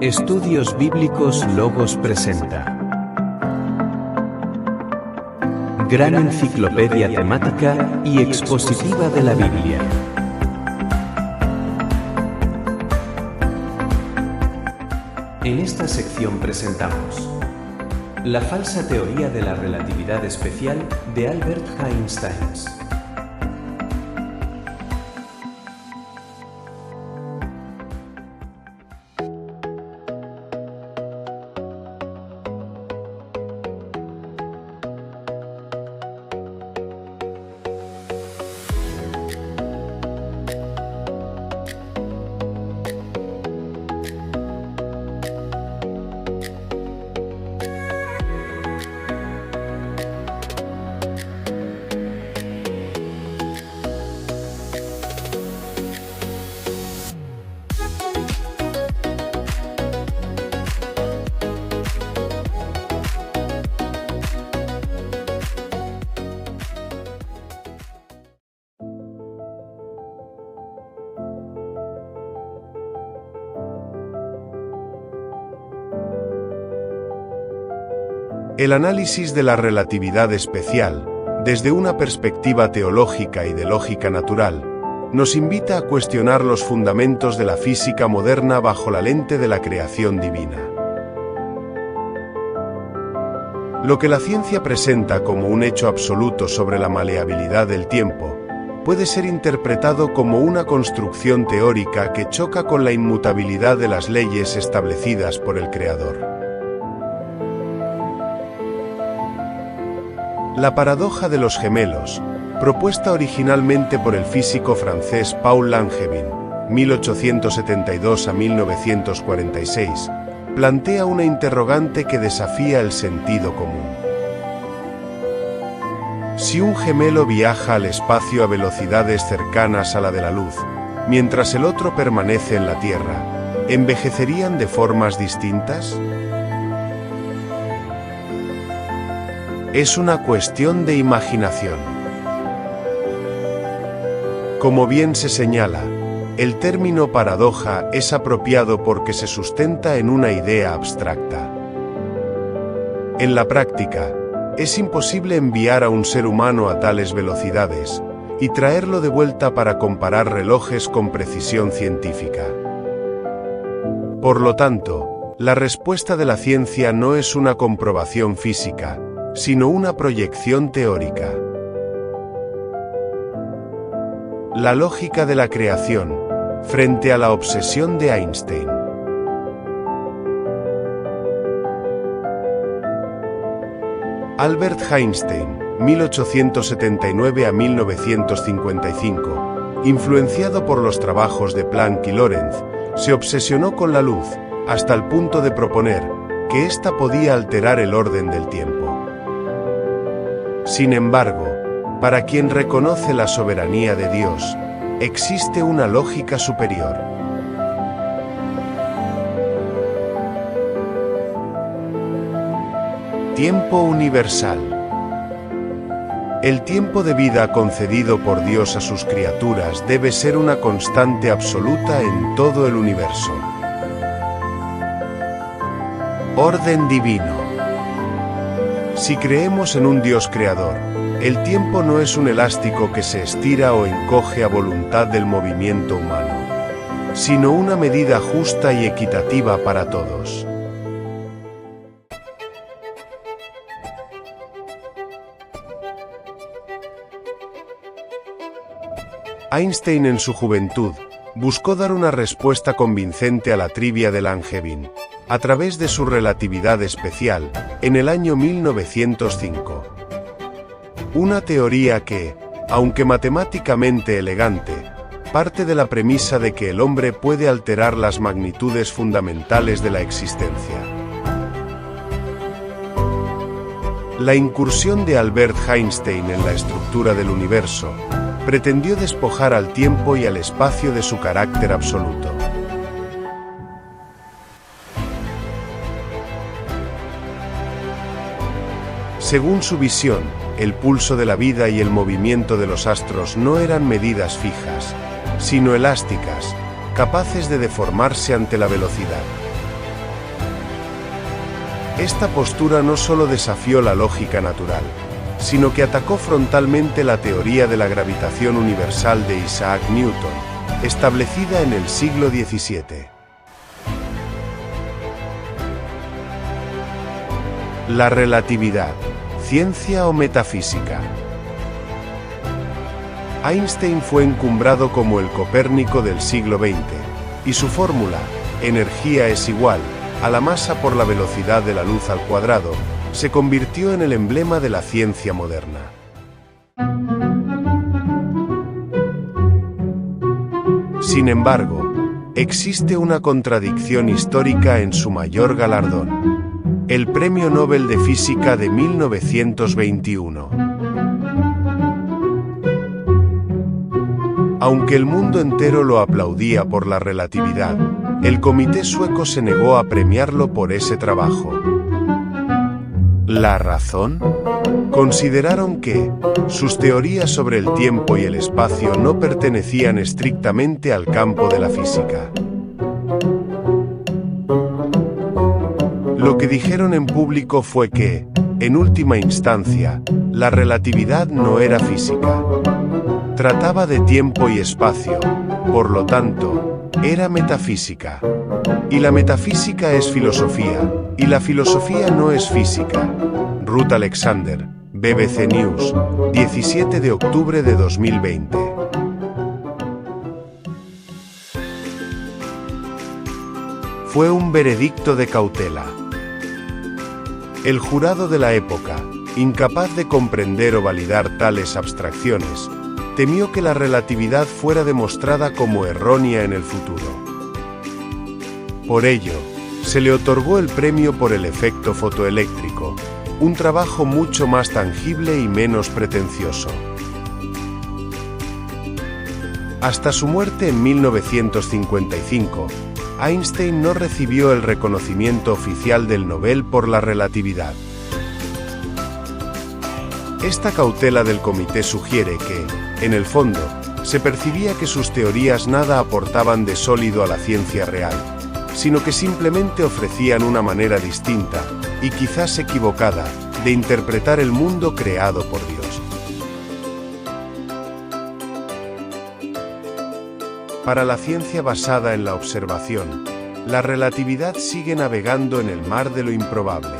Estudios Bíblicos Logos presenta Gran enciclopedia temática y expositiva de la Biblia. En esta sección presentamos la falsa teoría de la relatividad especial de Albert Einstein. El análisis de la relatividad especial, desde una perspectiva teológica y de lógica natural, nos invita a cuestionar los fundamentos de la física moderna bajo la lente de la creación divina. Lo que la ciencia presenta como un hecho absoluto sobre la maleabilidad del tiempo, puede ser interpretado como una construcción teórica que choca con la inmutabilidad de las leyes establecidas por el Creador. La paradoja de los gemelos, propuesta originalmente por el físico francés Paul Langevin, 1872 a 1946, plantea una interrogante que desafía el sentido común. Si un gemelo viaja al espacio a velocidades cercanas a la de la luz, mientras el otro permanece en la Tierra, ¿envejecerían de formas distintas? Es una cuestión de imaginación. Como bien se señala, el término paradoja es apropiado porque se sustenta en una idea abstracta. En la práctica, es imposible enviar a un ser humano a tales velocidades y traerlo de vuelta para comparar relojes con precisión científica. Por lo tanto, la respuesta de la ciencia no es una comprobación física, sino una proyección teórica. La lógica de la creación, frente a la obsesión de Einstein. Albert Einstein, 1879 a 1955, influenciado por los trabajos de Planck y Lorentz, se obsesionó con la luz, hasta el punto de proponer que ésta podía alterar el orden del tiempo. Sin embargo, para quien reconoce la soberanía de Dios, existe una lógica superior. Tiempo universal. El tiempo de vida concedido por Dios a sus criaturas debe ser una constante absoluta en todo el universo. Orden divino. Si creemos en un Dios creador, el tiempo no es un elástico que se estira o encoge a voluntad del movimiento humano, sino una medida justa y equitativa para todos. Einstein en su juventud buscó dar una respuesta convincente a la trivia de Langevin, a través de su relatividad especial, en el año 1905. Una teoría que, aunque matemáticamente elegante, parte de la premisa de que el hombre puede alterar las magnitudes fundamentales de la existencia. La incursión de Albert Einstein en la estructura del universo pretendió despojar al tiempo y al espacio de su carácter absoluto. Según su visión, el pulso de la vida y el movimiento de los astros no eran medidas fijas, sino elásticas, capaces de deformarse ante la velocidad. Esta postura no solo desafió la lógica natural, sino que atacó frontalmente la teoría de la gravitación universal de Isaac Newton, establecida en el siglo XVII. La relatividad, ciencia o metafísica. Einstein fue encumbrado como el Copérnico del siglo XX, y su fórmula, energía es igual a la masa por la velocidad de la luz al cuadrado, se convirtió en el emblema de la ciencia moderna. Sin embargo, existe una contradicción histórica en su mayor galardón: el Premio Nobel de Física de 1921. Aunque el mundo entero lo aplaudía por la relatividad, el comité sueco se negó a premiarlo por ese trabajo. ¿La razón? Consideraron que sus teorías sobre el tiempo y el espacio no pertenecían estrictamente al campo de la física. Lo que dijeron en público fue que, en última instancia, la relatividad no era física. Trataba de tiempo y espacio, por lo tanto, era metafísica. Y la metafísica es filosofía, y la filosofía no es física. Ruth Alexander, BBC News, 17 de octubre de 2020. Fue un veredicto de cautela. El jurado de la época, incapaz de comprender o validar tales abstracciones, temió que la relatividad fuera demostrada como errónea en el futuro. Por ello, se le otorgó el premio por el efecto fotoeléctrico, un trabajo mucho más tangible y menos pretencioso. Hasta su muerte en 1955, Einstein no recibió el reconocimiento oficial del Nobel por la relatividad. Esta cautela del comité sugiere que, en el fondo, se percibía que sus teorías nada aportaban de sólido a la ciencia real, sino que simplemente ofrecían una manera distinta, y quizás equivocada, de interpretar el mundo creado por Dios. Para la ciencia basada en la observación, la relatividad sigue navegando en el mar de lo improbable.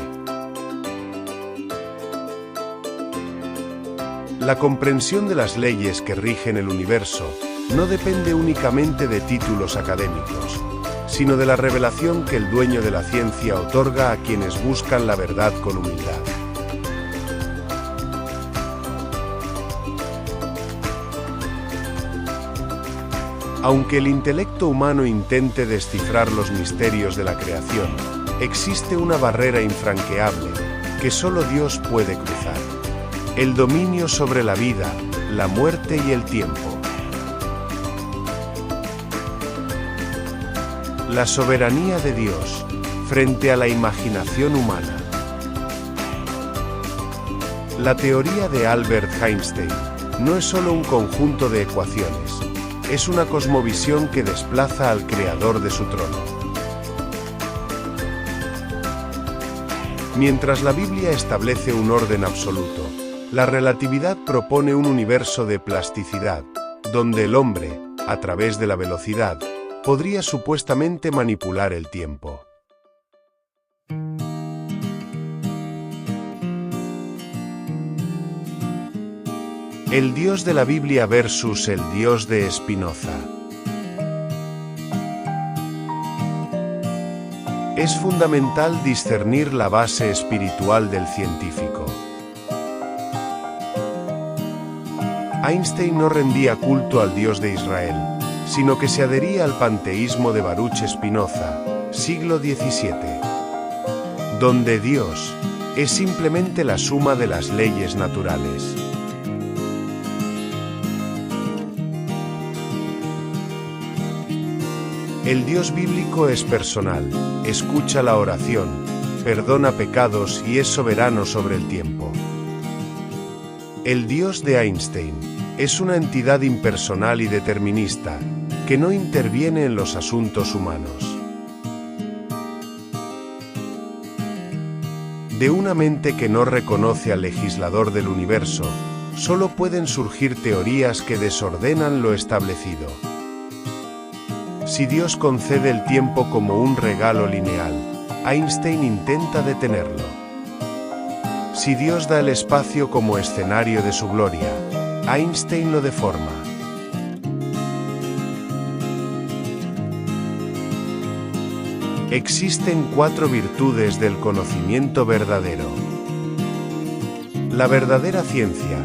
La comprensión de las leyes que rigen el universo no depende únicamente de títulos académicos, sino de la revelación que el dueño de la ciencia otorga a quienes buscan la verdad con humildad. Aunque el intelecto humano intente descifrar los misterios de la creación, existe una barrera infranqueable que solo Dios puede cruzar: el dominio sobre la vida, la muerte y el tiempo. La soberanía de Dios frente a la imaginación humana. La teoría de Albert Einstein no es solo un conjunto de ecuaciones, es una cosmovisión que desplaza al creador de su trono. Mientras la Biblia establece un orden absoluto, la relatividad propone un universo de plasticidad, donde el hombre, a través de la velocidad, podría supuestamente manipular el tiempo. El Dios de la Biblia versus el Dios de Spinoza. Es fundamental discernir la base espiritual del científico. Einstein no rendía culto al Dios de Israel, sino que se adhería al panteísmo de Baruch Spinoza, siglo XVII, donde Dios es simplemente la suma de las leyes naturales. El Dios bíblico es personal, escucha la oración, perdona pecados y es soberano sobre el tiempo. El Dios de Einstein es una entidad impersonal y determinista, que no interviene en los asuntos humanos. De una mente que no reconoce al legislador del universo, solo pueden surgir teorías que desordenan lo establecido. Si Dios concede el tiempo como un regalo lineal, Einstein intenta detenerlo. Si Dios da el espacio como escenario de su gloria, Einstein lo deforma. Existen 4 virtudes del conocimiento verdadero. La verdadera ciencia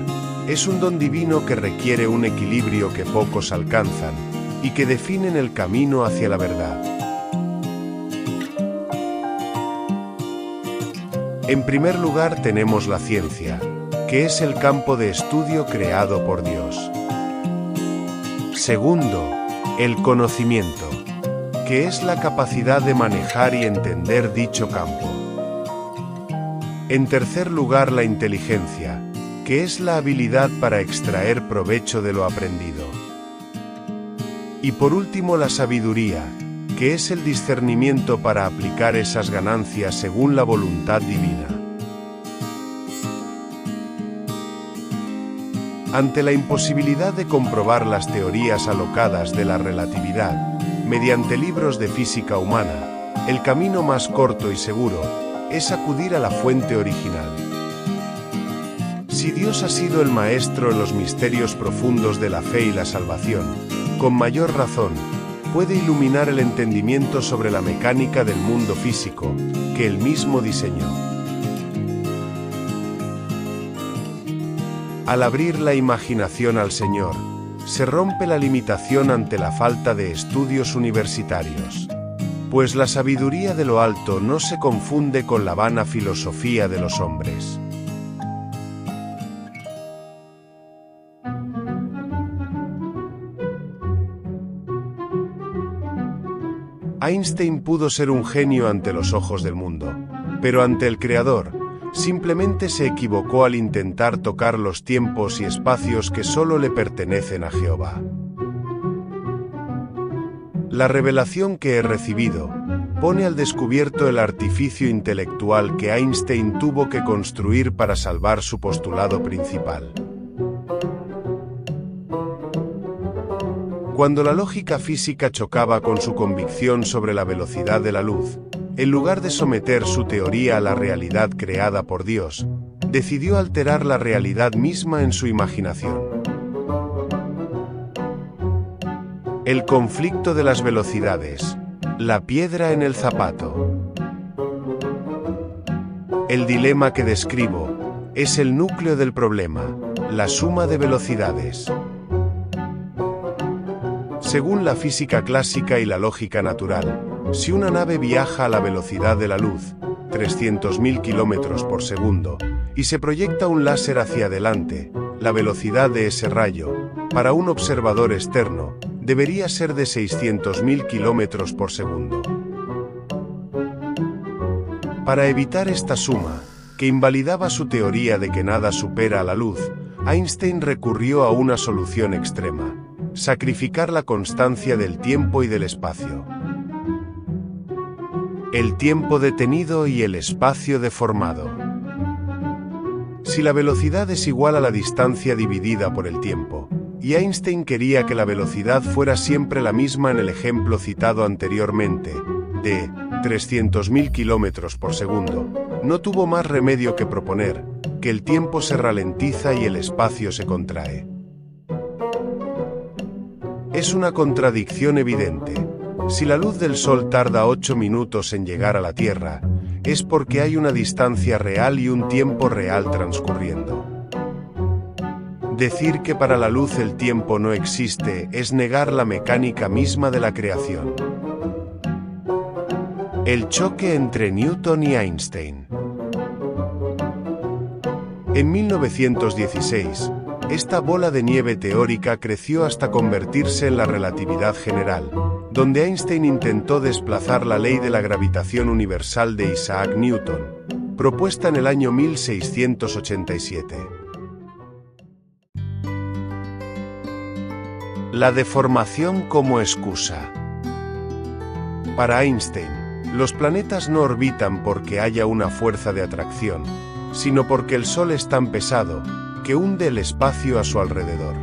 es un don divino que requiere un equilibrio que pocos alcanzan y que definen el camino hacia la verdad. En primer lugar tenemos la ciencia, que es el campo de estudio creado por Dios. Segundo, el conocimiento, que es la capacidad de manejar y entender dicho campo. En tercer lugar, la inteligencia, que es la habilidad para extraer provecho de lo aprendido. Y por último, la sabiduría, que es el discernimiento para aplicar esas ganancias según la voluntad divina. Ante la imposibilidad de comprobar las teorías alocadas de la relatividad, mediante libros de física humana, el camino más corto y seguro es acudir a la fuente original. Si Dios ha sido el maestro en los misterios profundos de la fe y la salvación, con mayor razón, puede iluminar el entendimiento sobre la mecánica del mundo físico, que él mismo diseñó. Al abrir la imaginación al Señor, se rompe la limitación ante la falta de estudios universitarios. Pues la sabiduría de lo alto no se confunde con la vana filosofía de los hombres. Einstein pudo ser un genio ante los ojos del mundo, pero ante el Creador, simplemente se equivocó al intentar tocar los tiempos y espacios que solo le pertenecen a Jehová. La revelación que he recibido pone al descubierto el artificio intelectual que Einstein tuvo que construir para salvar su postulado principal. Cuando la lógica física chocaba con su convicción sobre la velocidad de la luz, en lugar de someter su teoría a la realidad creada por Dios, decidió alterar la realidad misma en su imaginación. El conflicto de las velocidades, la piedra en el zapato. El dilema que describo es el núcleo del problema, la suma de velocidades. Según la física clásica y la lógica natural, si una nave viaja a la velocidad de la luz, 300.000 km por segundo, y se proyecta un láser hacia adelante, la velocidad de ese rayo, para un observador externo, debería ser de 600.000 km por segundo. Para evitar esta suma, que invalidaba su teoría de que nada supera a la luz, Einstein recurrió a una solución extrema: sacrificar la constancia del tiempo y del espacio. El tiempo detenido y el espacio deformado. Si la velocidad es igual a la distancia dividida por el tiempo, y Einstein quería que la velocidad fuera siempre la misma en el ejemplo citado anteriormente, de 300.000 km por segundo, no tuvo más remedio que proponer que el tiempo se ralentiza y el espacio se contrae. Es una contradicción evidente. Si la luz del Sol tarda 8 minutos en llegar a la Tierra, es porque hay una distancia real y un tiempo real transcurriendo. Decir que para la luz el tiempo no existe es negar la mecánica misma de la creación. El choque entre Newton y Einstein. En 1916, esta bola de nieve teórica creció hasta convertirse en la relatividad general, donde Einstein intentó desplazar la ley de la gravitación universal de Isaac Newton, propuesta en el año 1687. La deformación como excusa. Para Einstein, Los planetas no orbitan porque haya una fuerza de atracción, sino porque el Sol es tan pesado que hunde el espacio a su alrededor,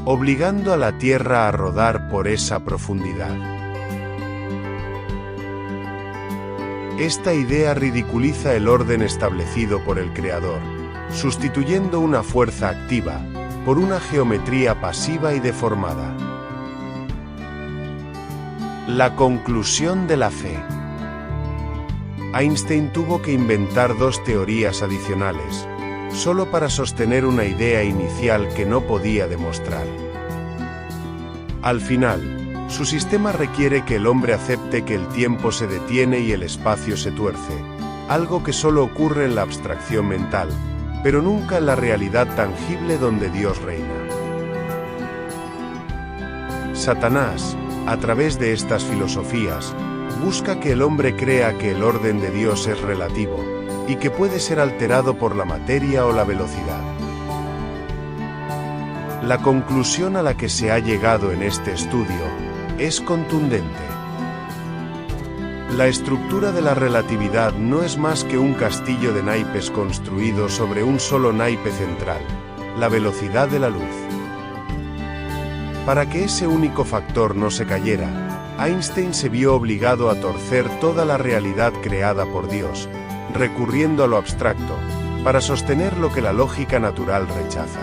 obligando a la Tierra a rodar por esa profundidad. Esta idea ridiculiza el orden establecido por el Creador, sustituyendo una fuerza activa por una geometría pasiva y deformada. La conclusión de la fe. Einstein tuvo que inventar dos teorías adicionales, solo para sostener una idea inicial que no podía demostrar. Al final, su sistema requiere que el hombre acepte que el tiempo se detiene y el espacio se tuerce, algo que solo ocurre en la abstracción mental, pero nunca en la realidad tangible donde Dios reina. Satanás, a través de estas filosofías, busca que el hombre crea que el orden de Dios es relativo y que puede ser alterado por la materia o la velocidad. La conclusión a la que se ha llegado en este estudio es contundente. La estructura de la relatividad no es más que un castillo de naipes construido sobre un solo naipe central, la velocidad de la luz. Para que ese único factor no se cayera, Einstein se vio obligado a torcer toda la realidad creada por Dios, recurriendo a lo abstracto, para sostener lo que la lógica natural rechaza.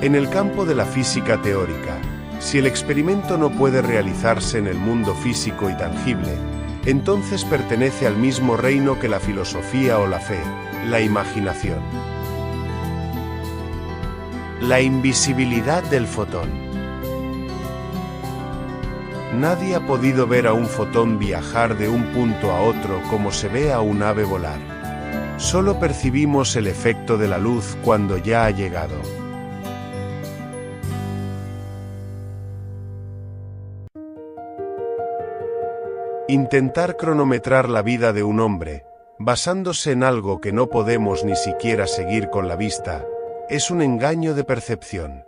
En el campo de la física teórica, si el experimento no puede realizarse en el mundo físico y tangible, entonces pertenece al mismo reino que la filosofía o la fe, la imaginación. La invisibilidad del fotón. Nadie ha podido ver a un fotón viajar de un punto a otro como se ve a un ave volar. Solo percibimos el efecto de la luz cuando ya ha llegado. Intentar cronometrar la vida de un hombre, basándose en algo que no podemos ni siquiera seguir con la vista, es un engaño de percepción.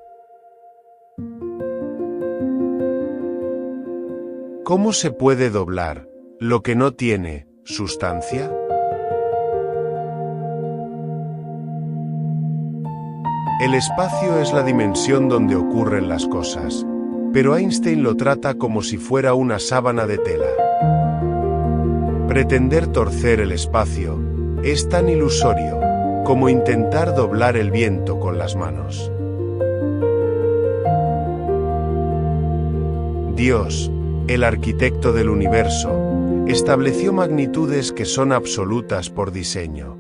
¿Cómo se puede doblar lo que no tiene sustancia? El espacio es la dimensión donde ocurren las cosas, pero Einstein lo trata como si fuera una sábana de tela. Pretender torcer el espacio es tan ilusorio como intentar doblar el viento con las manos. Dios, el arquitecto del universo, estableció magnitudes que son absolutas por diseño.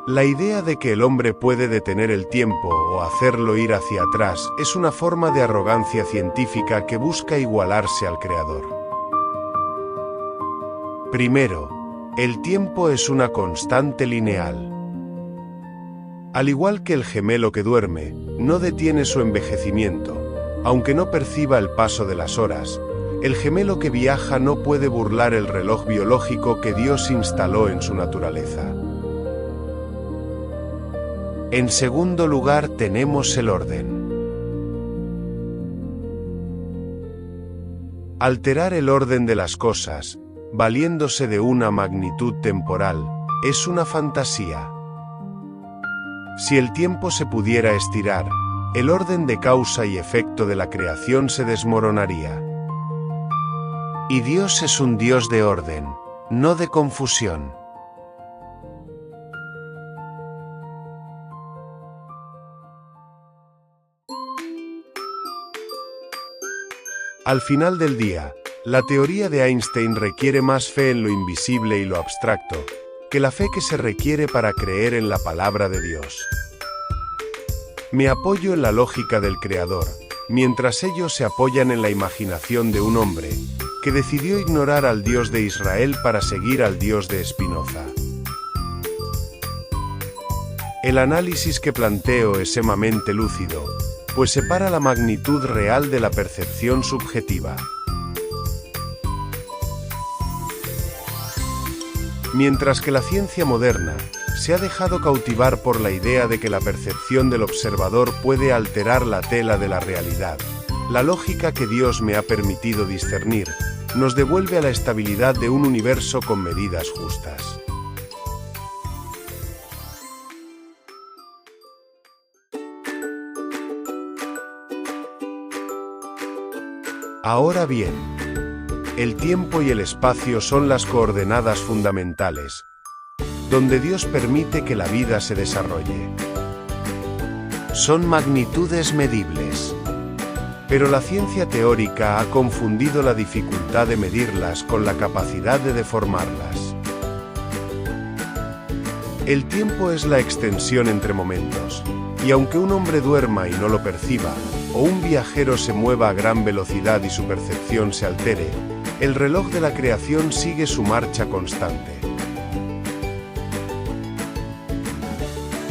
La idea de que el hombre puede detener el tiempo o hacerlo ir hacia atrás es una forma de arrogancia científica que busca igualarse al Creador. Primero, el tiempo es una constante lineal. Al igual que el gemelo que duerme, no detiene su envejecimiento, aunque no perciba el paso de las horas. El gemelo que viaja no puede burlar el reloj biológico que Dios instaló en su naturaleza. En segundo lugar tenemos el orden. Alterar el orden de las cosas, valiéndose de una magnitud temporal, es una fantasía. Si el tiempo se pudiera estirar, el orden de causa y efecto de la creación se desmoronaría. Y Dios es un Dios de orden, no de confusión. Al final del día, la teoría de Einstein requiere más fe en lo invisible y lo abstracto, que la fe que se requiere para creer en la palabra de Dios. Me apoyo en la lógica del Creador, mientras ellos se apoyan en la imaginación de un hombre, que decidió ignorar al Dios de Israel para seguir al Dios de Spinoza. El análisis que planteo es sumamente lúcido, pues separa la magnitud real de la percepción subjetiva. Mientras que la ciencia moderna se ha dejado cautivar por la idea de que la percepción del observador puede alterar la tela de la realidad. La lógica que Dios me ha permitido discernir nos devuelve a la estabilidad de un universo con medidas justas. Ahora bien, el tiempo y el espacio son las coordenadas fundamentales, donde Dios permite que la vida se desarrolle. Son magnitudes medibles, pero la ciencia teórica ha confundido la dificultad de medirlas con la capacidad de deformarlas. El tiempo es la extensión entre momentos, y aunque un hombre duerma y no lo perciba, o un viajero se mueva a gran velocidad y su percepción se altere, el reloj de la creación sigue su marcha constante.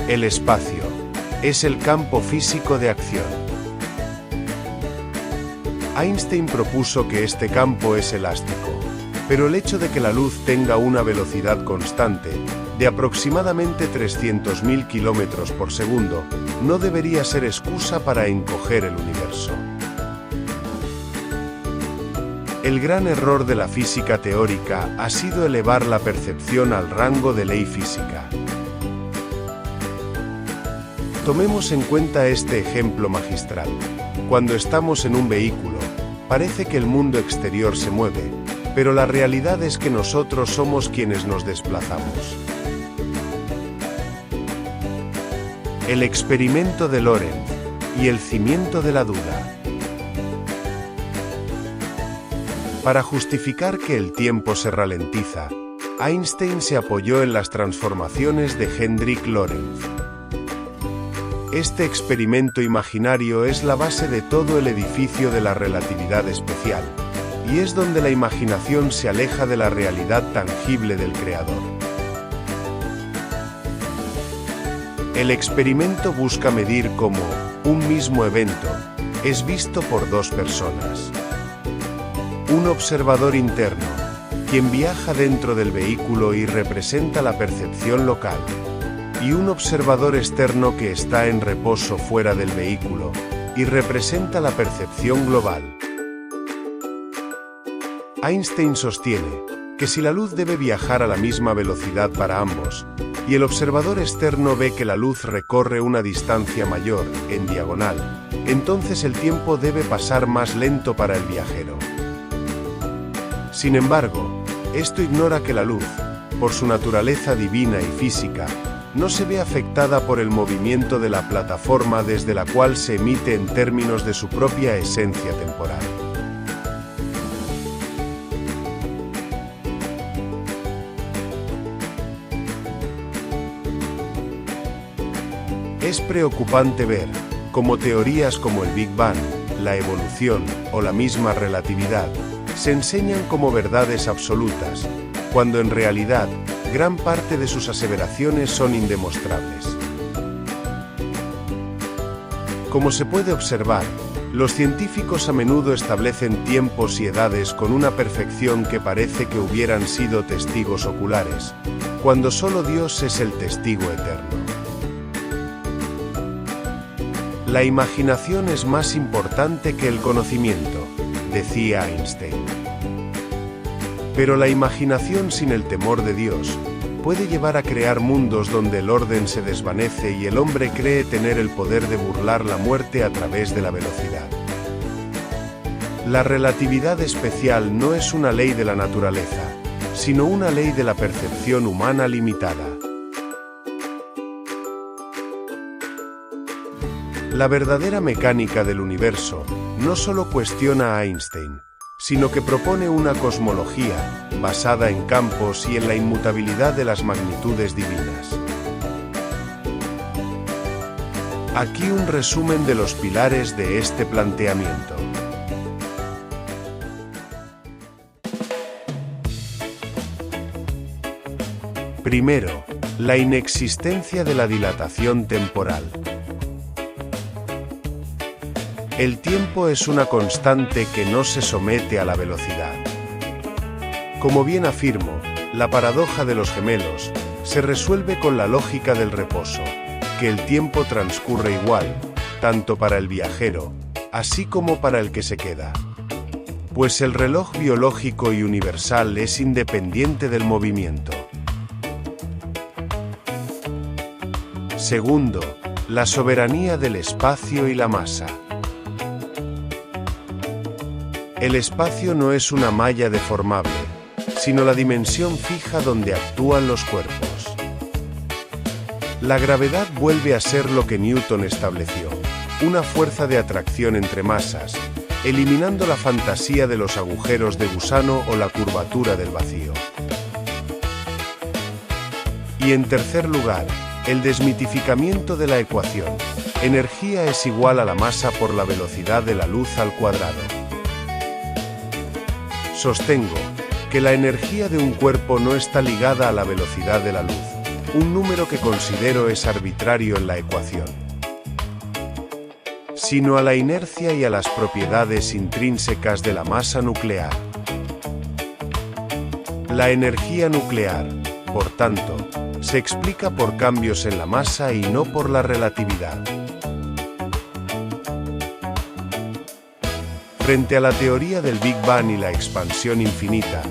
El espacio es el campo físico de acción. Einstein propuso que este campo es elástico, pero el hecho de que la luz tenga una velocidad constante, de aproximadamente 300.000 kilómetros por segundo, no debería ser excusa para encoger el universo. El gran error de la física teórica ha sido elevar la percepción al rango de ley física. Tomemos en cuenta este ejemplo magistral. Cuando estamos en un vehículo, parece que el mundo exterior se mueve, pero la realidad es que nosotros somos quienes nos desplazamos. El experimento de Lorentz y el cimiento de la duda. Para justificar que el tiempo se ralentiza, Einstein se apoyó en las transformaciones de Hendrik Lorentz. Este experimento imaginario es la base de todo el edificio de la relatividad especial, y es donde la imaginación se aleja de la realidad tangible del creador. El experimento busca medir cómo un mismo evento es visto por dos personas. Un observador interno, quien viaja dentro del vehículo y representa la percepción local, y un observador externo que está en reposo fuera del vehículo y representa la percepción global. Einstein sostiene que si la luz debe viajar a la misma velocidad para ambos, y el observador externo ve que la luz recorre una distancia mayor, en diagonal, entonces el tiempo debe pasar más lento para el viajero. Sin embargo, esto ignora que la luz, por su naturaleza divina y física, no se ve afectada por el movimiento de la plataforma desde la cual se emite en términos de su propia esencia temporal. Es preocupante ver cómo teorías como el Big Bang, la evolución o la misma relatividad se enseñan como verdades absolutas, cuando en realidad gran parte de sus aseveraciones son indemostrables. Como se puede observar, los científicos a menudo establecen tiempos y edades con una perfección que parece que hubieran sido testigos oculares, cuando solo Dios es el testigo eterno. La imaginación es más importante que el conocimiento, decía Einstein. Pero la imaginación sin el temor de Dios puede llevar a crear mundos donde el orden se desvanece y el hombre cree tener el poder de burlar la muerte a través de la velocidad. La relatividad especial no es una ley de la naturaleza, sino una ley de la percepción humana limitada. La verdadera mecánica del universo no solo cuestiona a Einstein, sino que propone una cosmología basada en campos y en la inmutabilidad de las magnitudes divinas. Aquí un resumen de los pilares de este planteamiento. Primero, la inexistencia de la dilatación temporal. El tiempo es una constante que no se somete a la velocidad. Como bien afirmo, la paradoja de los gemelos se resuelve con la lógica del reposo, que el tiempo transcurre igual, tanto para el viajero, así como para el que se queda. Pues el reloj biológico y universal es independiente del movimiento. Segundo, la soberanía del espacio y la masa. El espacio no es una malla deformable, sino la dimensión fija donde actúan los cuerpos. La gravedad vuelve a ser lo que Newton estableció, una fuerza de atracción entre masas, eliminando la fantasía de los agujeros de gusano o la curvatura del vacío. Y en tercer lugar, el desmitificamiento de la ecuación. Energía es igual a la masa por la velocidad de la luz al cuadrado. Sostengo que la energía de un cuerpo no está ligada a la velocidad de la luz, un número que considero es arbitrario en la ecuación, sino a la inercia y a las propiedades intrínsecas de la masa nuclear. La energía nuclear, por tanto, se explica por cambios en la masa y no por la relatividad. Frente a la teoría del Big Bang y la expansión infinita,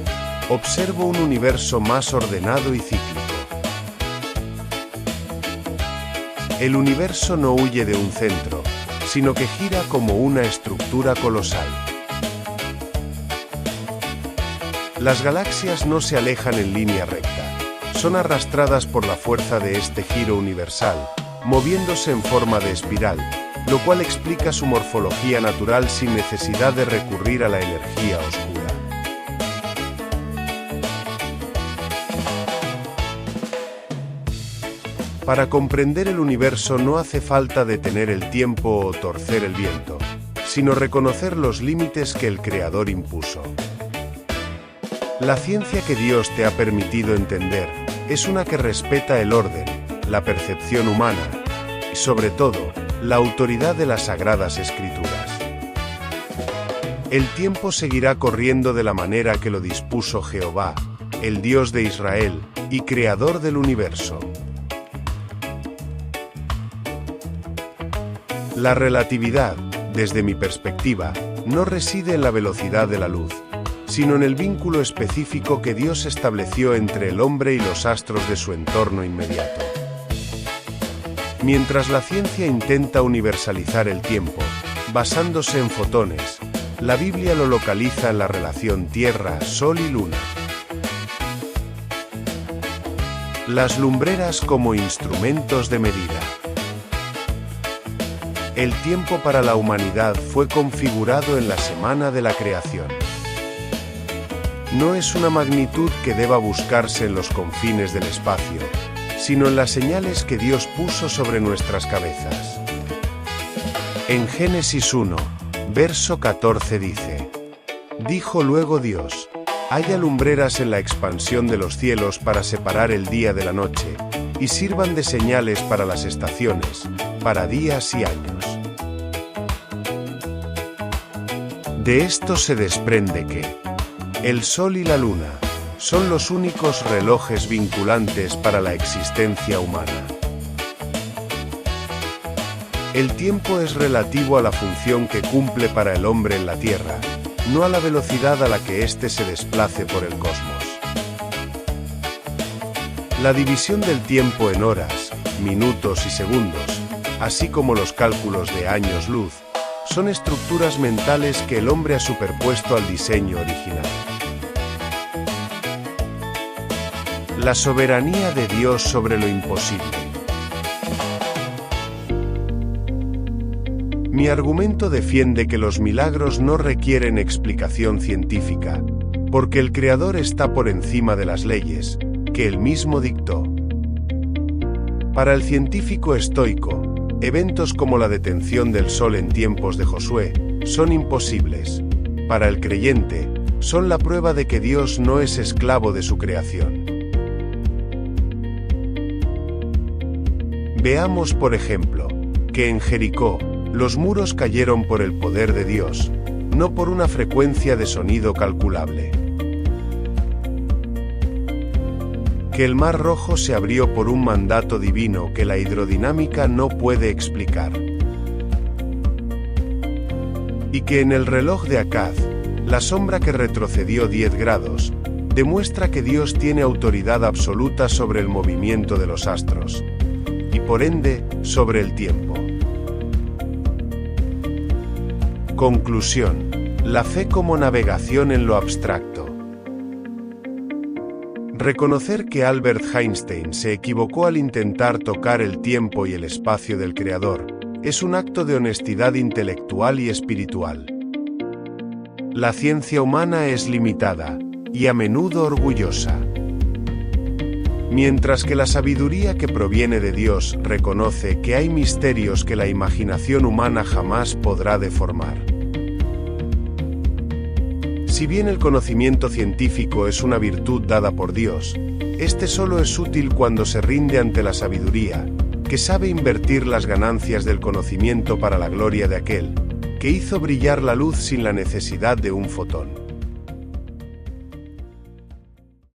observo un universo más ordenado y cíclico. El universo no huye de un centro, sino que gira como una estructura colosal. Las galaxias no se alejan en línea recta, son arrastradas por la fuerza de este giro universal, moviéndose en forma de espiral, lo cual explica su morfología natural sin necesidad de recurrir a la energía oscura. Para comprender el universo no hace falta detener el tiempo o torcer el viento, sino reconocer los límites que el Creador impuso. La ciencia que Dios te ha permitido entender es una que respeta el orden, la percepción humana y, sobre todo, la autoridad de las Sagradas Escrituras. El tiempo seguirá corriendo de la manera que lo dispuso Jehová, el Dios de Israel y Creador del universo. La relatividad, desde mi perspectiva, no reside en la velocidad de la luz, sino en el vínculo específico que Dios estableció entre el hombre y los astros de su entorno inmediato. Mientras la ciencia intenta universalizar el tiempo, basándose en fotones, la Biblia lo localiza en la relación Tierra, Sol y Luna. Las lumbreras como instrumentos de medida. El tiempo para la humanidad fue configurado en la semana de la creación. No es una magnitud que deba buscarse en los confines del espacio, sino en las señales que Dios puso sobre nuestras cabezas. En Génesis 1, verso 14 dice: Dijo luego Dios: haya lumbreras en la expansión de los cielos para separar el día de la noche, y sirvan de señales para las estaciones, para días y años. De esto se desprende que el Sol y la Luna son los únicos relojes vinculantes para la existencia humana. El tiempo es relativo a la función que cumple para el hombre en la Tierra, no a la velocidad a la que éste se desplace por el cosmos. La división del tiempo en horas, minutos y segundos, así como los cálculos de años luz, son estructuras mentales que el hombre ha superpuesto al diseño original. La soberanía de Dios sobre lo imposible. Mi argumento defiende que los milagros no requieren explicación científica, porque el Creador está por encima de las leyes que él mismo dictó. Para el científico estoico, eventos como la detención del sol en tiempos de Josué son imposibles. Para el creyente, son la prueba de que Dios no es esclavo de su creación. Veamos, por ejemplo, que en Jericó, los muros cayeron por el poder de Dios, no por una frecuencia de sonido calculable. que el Mar Rojo se abrió por un mandato divino que la hidrodinámica no puede explicar, y que en el reloj de Akkad, la sombra que retrocedió 10 grados, demuestra que Dios tiene autoridad absoluta sobre el movimiento de los astros, y por ende, sobre el tiempo. Conclusión: la fe como navegación en lo abstracto. Reconocer que Albert Einstein se equivocó al intentar tocar el tiempo y el espacio del Creador es un acto de honestidad intelectual y espiritual. La ciencia humana es limitada y a menudo orgullosa, mientras que la sabiduría que proviene de Dios reconoce que hay misterios que la imaginación humana jamás podrá deformar. Si bien el conocimiento científico es una virtud dada por Dios, este solo es útil cuando se rinde ante la sabiduría, que sabe invertir las ganancias del conocimiento para la gloria de aquel que hizo brillar la luz sin la necesidad de un fotón.